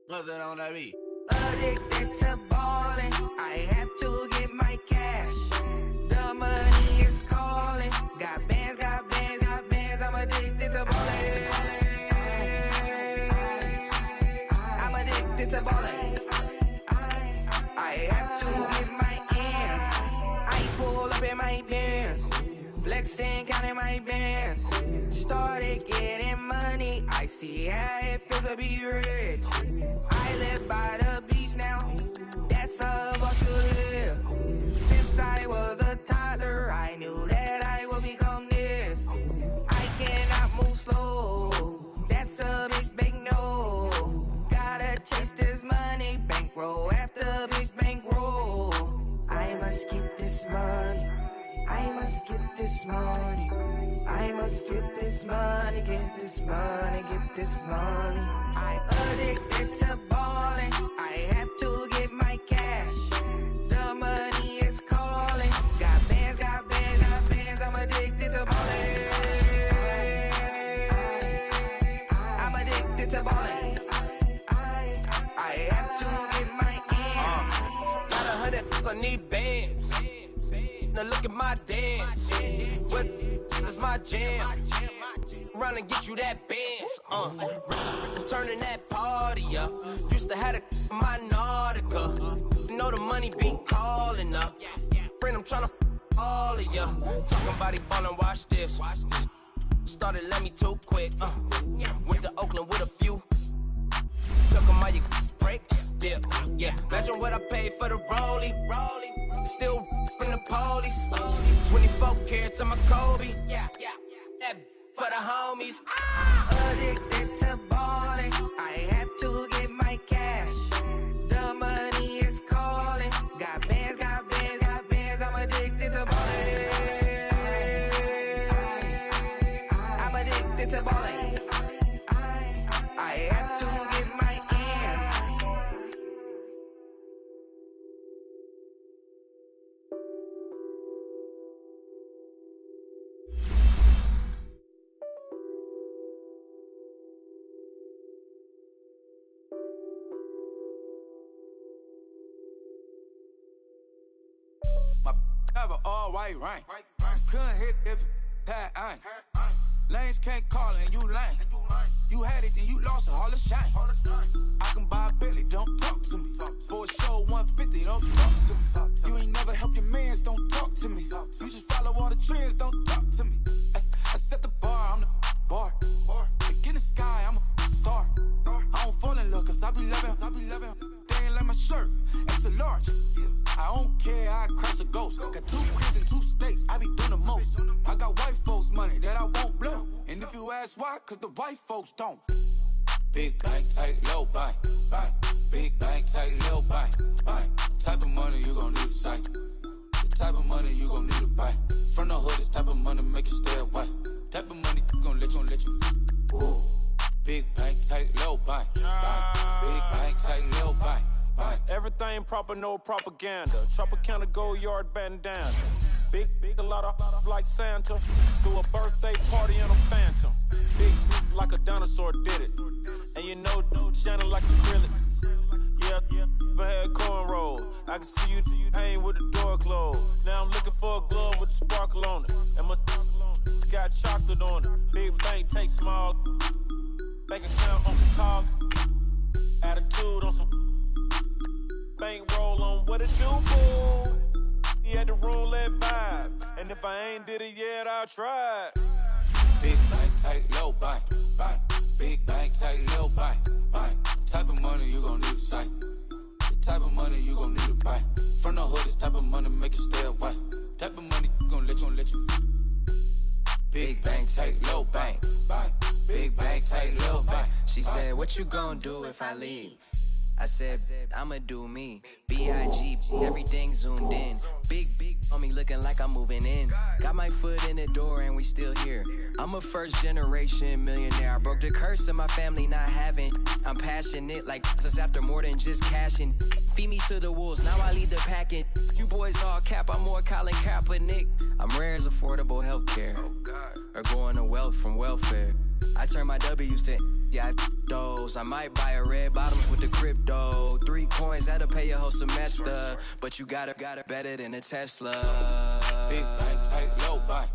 What's that on that beat? Addicted to ballin', I have to get my cash. The money is calling. Got bands, I'm addicted to ballin'. I'm addicted to ballin'. I have to get my ends. I pull up in my pants, flexing, counting my bands. Started getting money, I see how it feels to be rich. I live by the beach now, that's how I should live. Since I was a toddler, I knew that I would become this. I cannot move slow, that's a big no. Gotta chase this money, bankroll after big bankroll. I must get this money, I must get this money. I must get this money, get this money, get this money. I'm addicted to ballin', I have to get my cash. The money is calling. Got bands, I'm addicted to ballin'. I'm addicted to ballin'. I have to get my ends. Now look at my dance. What is my jam? Run and get you that Benz. Turning that party up. Used to have a my Nautica. You know the money be calling up. Friend, I'm tryna all of ya. Talking about he ballin', watch this. Started let me too quick. Went to Oakland with a few. Took him out your break. Dip. Yeah. Imagine what I paid for the rollie. Still from the police. 24 carats on my Kobe. Yeah. That for the homies. Addicted to balling, I have to get my cash. The money is calling. Got bands, got bands, got bands. I'm addicted to balling. I'm addicted to balling. I have to get my ends. My have an all white rank. Couldn't hit if it had ain't. Lanes can't call it and you lame. You had it, then you lost it, all the shame. I can buy a Billy, don't talk to me. For a show 150, don't talk to me. You ain't never help your mans, don't talk to me. You just follow all the trends, don't talk to me. I set the bar, I'm the bar. Like in the sky, I'm a star. I don't fall in love, cause I be loving. They ain't like my shirt, extra large. I don't care, I crash a ghost. Got 2 cribs and 2 states, I be doing the most. I got white folks' money that I won't blow. And if you ask why, cause the white folks don't. Big bank, tight, low bank. Big bank, tight, low bank. Type of money you gon' need to sight. The type of money you gon' need to buy. From the hood, this type of money make you stay away. Type of money gon' let you. Big bank, tight, low bank. Big bank, tight, low bank. Everything proper, no propaganda. Tropicana gold yard bandana. Big, a lot of like Santa. Threw a birthday party in a phantom. Big like a dinosaur did it. And you know, shining like acrylic. Yeah, but had cornrow. I can see you hang with the door closed. Now I'm looking for a glove with a sparkle on it. And my got chocolate on it. Big bank, take small. Bank account on some tall. Attitude on some. Bank roll on what it do, fool. He had the roulette vibe. And if I ain't did it yet, I'll try. Big bank, tight, low bank. Big bank, tight, low bank. Type of money you gon' need to sight. The type of money you gon' need to buy. From the hood, this type of money make you stay away. Type of money gon' let you. Big bank, tight, low bank. Big bank, tight, low bank. She said, what you gonna do if I leave? I said, I'ma do me. B.I.G. Everything zoomed in. Big on me looking like I'm moving in. Got my foot in the door and we still here. I'm a first generation millionaire. I broke the curse of my family not having. I'm passionate like us after more than just cashing. Feed me to the wolves, now I lead the packing. You boys all cap, I'm more Colin Kaepernick. I'm rare as affordable healthcare. Or going to wealth from welfare. I turn my W's to those. I might buy a red bottoms with the crypto. 3 coins, that'll pay your whole semester. But you got it better than a Tesla. Big bank, tight, low bank.